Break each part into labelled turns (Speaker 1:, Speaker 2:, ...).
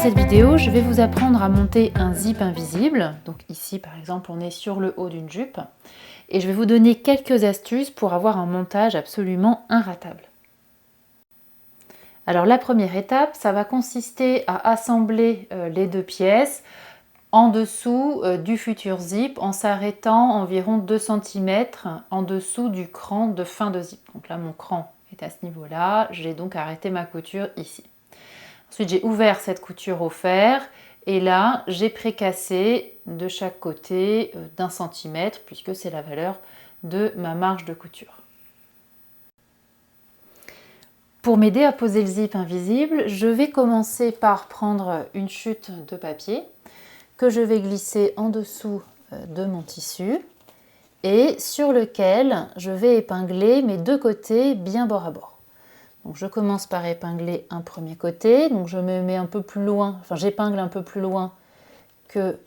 Speaker 1: cette vidéo, je vais vous apprendre à monter un zip invisible. Donc ici, par exemple, on est sur le haut d'une jupe. Et je vais vous donner quelques astuces pour avoir un montage absolument inratable. Alors la première étape, ça va consister à assembler les deux pièces en dessous du futur zip en s'arrêtant environ 2 cm en dessous du cran de fin de zip. Donc là, mon cran est à ce niveau-là. J'ai donc arrêté ma couture ici. Ensuite, j'ai ouvert cette couture au fer et là, j'ai précassé de chaque côté d'1 centimètre puisque c'est la valeur de ma marge de couture. Pour m'aider à poser le zip invisible, je vais commencer par prendre une chute de papier que je vais glisser en dessous de mon tissu et sur lequel je vais épingler mes deux côtés bien bord à bord. Donc je commence par épingler un premier côté, donc je me mets un peu plus loin, enfin j'épingle un peu plus loin que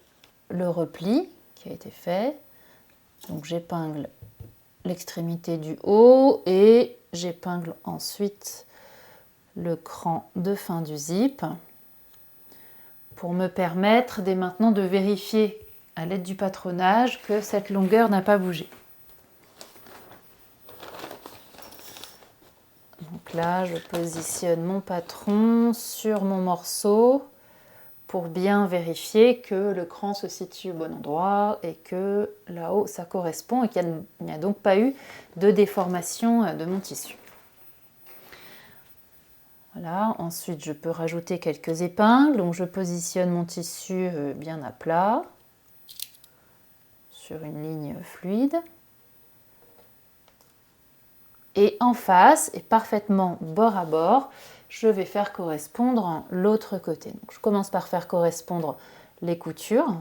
Speaker 1: le repli qui a été fait. Donc j'épingle l'extrémité du haut et j'épingle ensuite le cran de fin du zip pour me permettre dès maintenant de vérifier à l'aide du patronage que cette longueur n'a pas bougé. Donc là, je positionne mon patron sur mon morceau pour bien vérifier que le cran se situe au bon endroit et que là-haut ça correspond et qu'il n'y a donc pas eu de déformation de mon tissu. Voilà, ensuite je peux rajouter quelques épingles, donc je positionne mon tissu bien à plat sur une ligne fluide. Et en face, et parfaitement bord à bord, je vais faire correspondre l'autre côté. Donc, je commence par faire correspondre les coutures,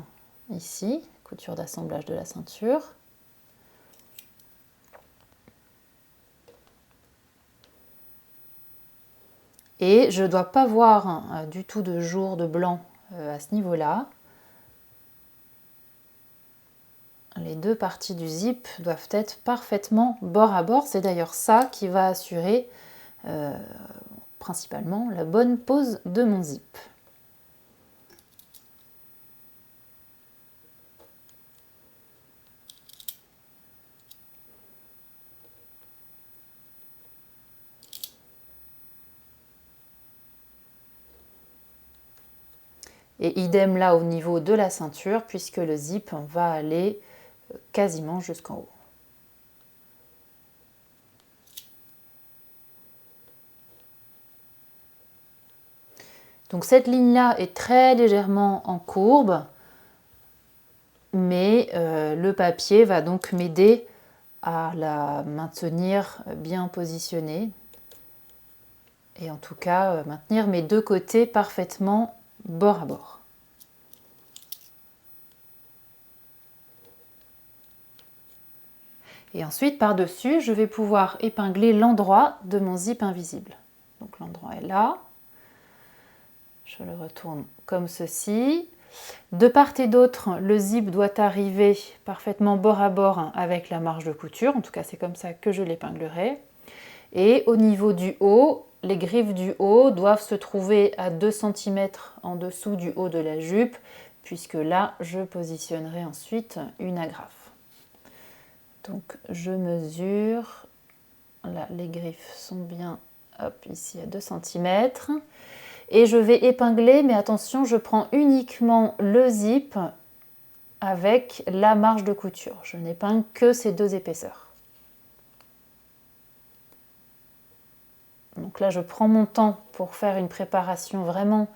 Speaker 1: ici, couture d'assemblage de la ceinture. Et je ne dois pas voir du tout de jour de blanc à ce niveau-là. Les deux parties du zip doivent être parfaitement bord à bord. C'est d'ailleurs ça qui va assurer principalement la bonne pose de mon zip. Et idem là au niveau de la ceinture puisque le zip va aller quasiment jusqu'en haut. Donc cette ligne-là est très légèrement en courbe, mais le papier va donc m'aider à la maintenir bien positionnée et en tout cas maintenir mes deux côtés parfaitement bord à bord. Et ensuite, par-dessus, je vais pouvoir épingler l'endroit de mon zip invisible. Donc l'endroit est là. Je le retourne comme ceci. De part et d'autre, le zip doit arriver parfaitement bord à bord avec la marge de couture. En tout cas, c'est comme ça que je l'épinglerai. Et au niveau du haut, les griffes du haut doivent se trouver à 2 cm en dessous du haut de la jupe, puisque là, je positionnerai ensuite une agrafe. Donc, je mesure. Là, les griffes sont bien ici à 2 cm. Et je vais épingler, mais attention, je prends uniquement le zip avec la marge de couture. Je n'épingle que ces deux épaisseurs. Donc là, je prends mon temps pour faire une préparation vraiment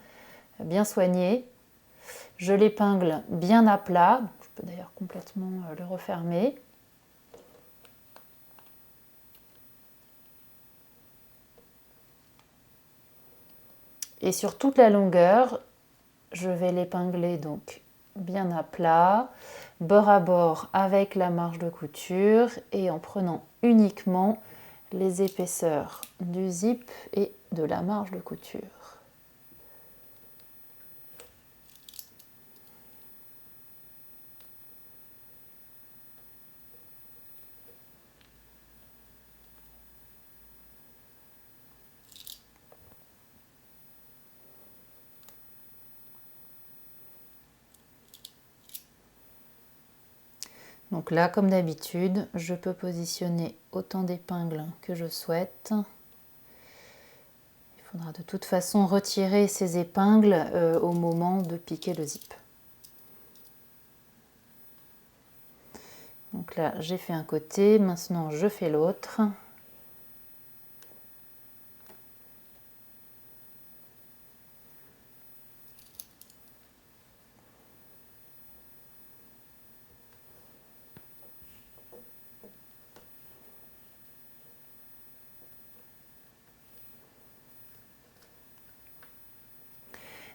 Speaker 1: bien soignée. Je l'épingle bien à plat. Je peux d'ailleurs complètement le refermer. Et sur toute la longueur, je vais l'épingler donc bien à plat, bord à bord avec la marge de couture et en prenant uniquement les épaisseurs du zip et de la marge de couture. Donc là, comme d'habitude, je peux positionner autant d'épingles que je souhaite. Il faudra de toute façon retirer ces épingles au moment de piquer le zip. Donc là, j'ai fait un côté, maintenant je fais l'autre.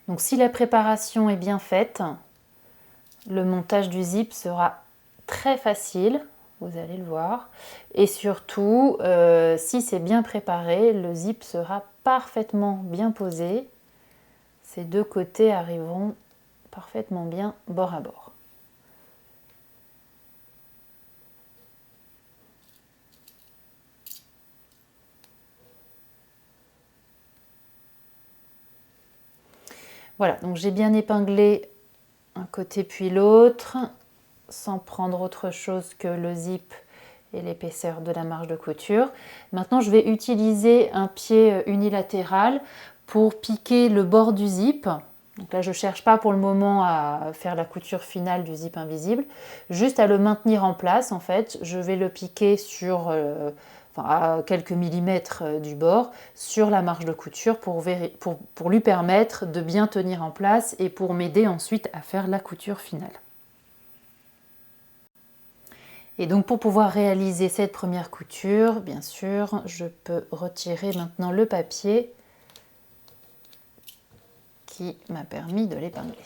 Speaker 1: Donc si la préparation est bien faite, le montage du zip sera très facile, vous allez le voir. Et surtout, si c'est bien préparé, le zip sera parfaitement bien posé. Ces deux côtés arriveront parfaitement bien bord à bord. Voilà, donc j'ai bien épinglé un côté puis l'autre, sans prendre autre chose que le zip et l'épaisseur de la marge de couture. Maintenant, je vais utiliser un pied unilatéral pour piquer le bord du zip. Donc là, je ne cherche pas pour le moment à faire la couture finale du zip invisible, juste à le maintenir en place. En fait, je vais le piquer sur, à quelques millimètres du bord sur la marge de couture pour lui permettre de bien tenir en place et pour m'aider ensuite à faire la couture finale. Et donc pour pouvoir réaliser cette première couture, bien sûr, je peux retirer maintenant le papier qui m'a permis de l'épingler.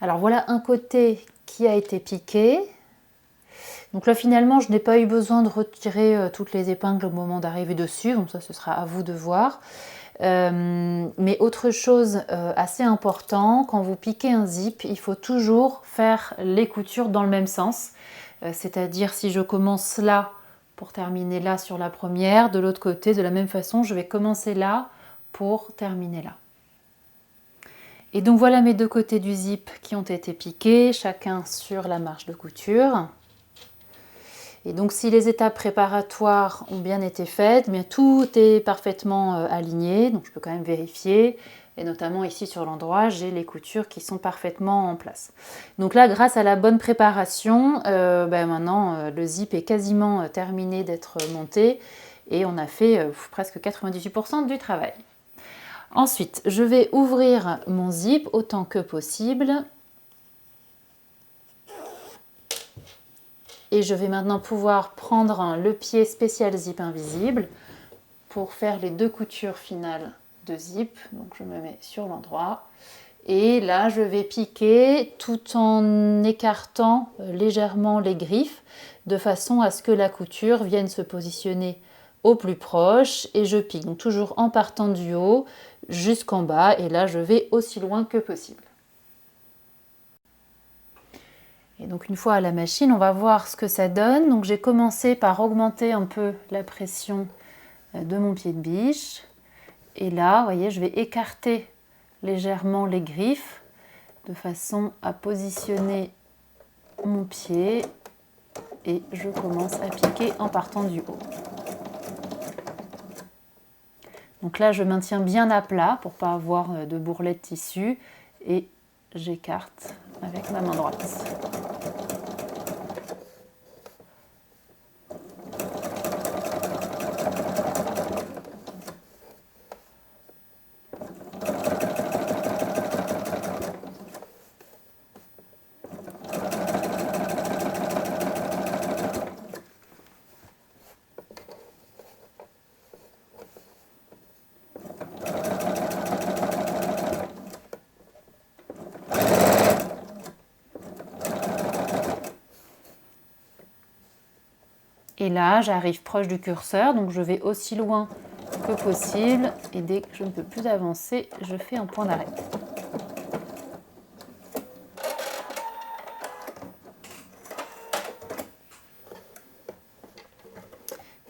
Speaker 1: Alors voilà un côté qui a été piqué. Donc là finalement je n'ai pas eu besoin de retirer toutes les épingles au moment d'arriver dessus, donc ça ce sera à vous de voir. Mais autre chose assez important, quand vous piquez un zip, il faut toujours faire les coutures dans le même sens. C'est-à-dire si je commence là pour terminer là sur la première, de l'autre côté, de la même façon, je vais commencer là pour terminer là. Et donc voilà mes deux côtés du zip qui ont été piqués, chacun sur la marge de couture. Et donc si les étapes préparatoires ont bien été faites, bien tout est parfaitement aligné, donc je peux quand même vérifier. Et notamment ici sur l'endroit, j'ai les coutures qui sont parfaitement en place. Donc là, grâce à la bonne préparation, maintenant le zip est quasiment terminé d'être monté et on a fait presque 98% du travail. Ensuite, je vais ouvrir mon zip autant que possible. Et je vais maintenant pouvoir prendre le pied spécial zip invisible pour faire les deux coutures finales de zip. Donc je me mets sur l'endroit. Et là, je vais piquer tout en écartant légèrement les griffes de façon à ce que la couture vienne se positionner au plus proche. Et je pique, donc toujours en partant du haut jusqu'en bas. Et là, je vais aussi loin que possible. Et donc une fois à la machine, on va voir ce que ça donne. Donc j'ai commencé par augmenter un peu la pression de mon pied de biche. Et là, vous voyez, je vais écarter légèrement les griffes de façon à positionner mon pied. Et je commence à piquer en partant du haut. Donc là, je maintiens bien à plat pour ne pas avoir de bourrelet de tissu. Et j'écarte avec ma main droite. Et là, j'arrive proche du curseur, donc je vais aussi loin que possible. Et dès que je ne peux plus avancer, je fais un point d'arrêt.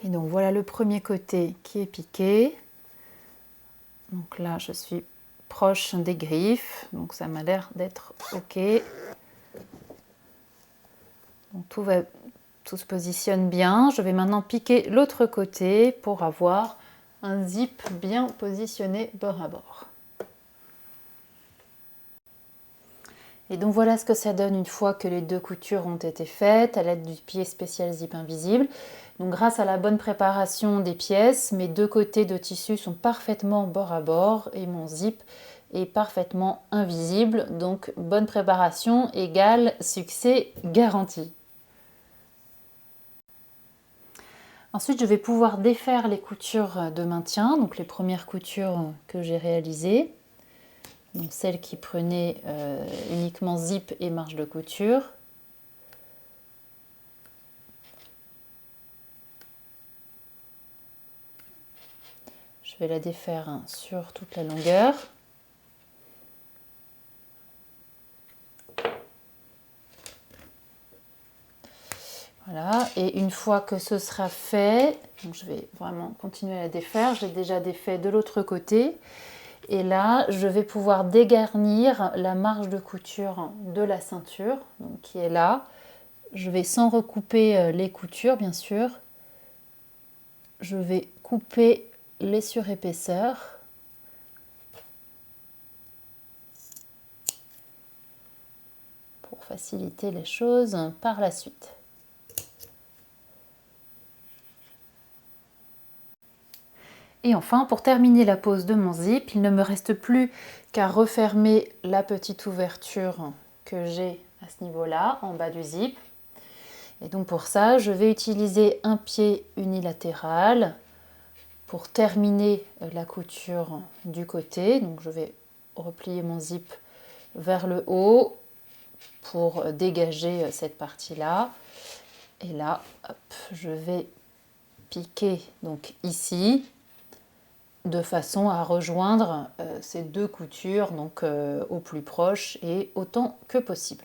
Speaker 1: Et donc voilà le premier côté qui est piqué. Donc là, je suis proche des griffes, donc ça m'a l'air d'être ok. Donc tout se positionne bien. Je vais maintenant piquer l'autre côté pour avoir un zip bien positionné bord à bord. Et donc voilà ce que ça donne une fois que les 2 coutures ont été faites à l'aide du pied spécial zip invisible. Donc grâce à la bonne préparation des pièces, mes 2 côtés de tissu sont parfaitement bord à bord et mon zip est parfaitement invisible. Donc bonne préparation égale succès garanti. Ensuite, je vais pouvoir défaire les coutures de maintien, donc les premières coutures que j'ai réalisées. Donc celles qui prenaient uniquement zip et marge de couture. Je vais la défaire sur toute la longueur. Voilà, et une fois que ce sera fait, donc je vais vraiment continuer à la défaire. J'ai déjà défait de l'autre côté. Et là, je vais pouvoir dégarnir la marge de couture de la ceinture, donc qui est là. Je vais, sans recouper les coutures, bien sûr, je vais couper les surépaisseurs. Pour faciliter les choses par la suite. Et enfin, pour terminer la pose de mon zip, il ne me reste plus qu'à refermer la petite ouverture que j'ai à ce niveau-là, en bas du zip. Et donc pour ça, je vais utiliser un pied unilatéral pour terminer la couture du côté. Donc je vais replier mon zip vers le haut pour dégager cette partie-là. Et là, hop, je vais piquer donc ici de façon à rejoindre ces 2 coutures donc au plus proche et autant que possible.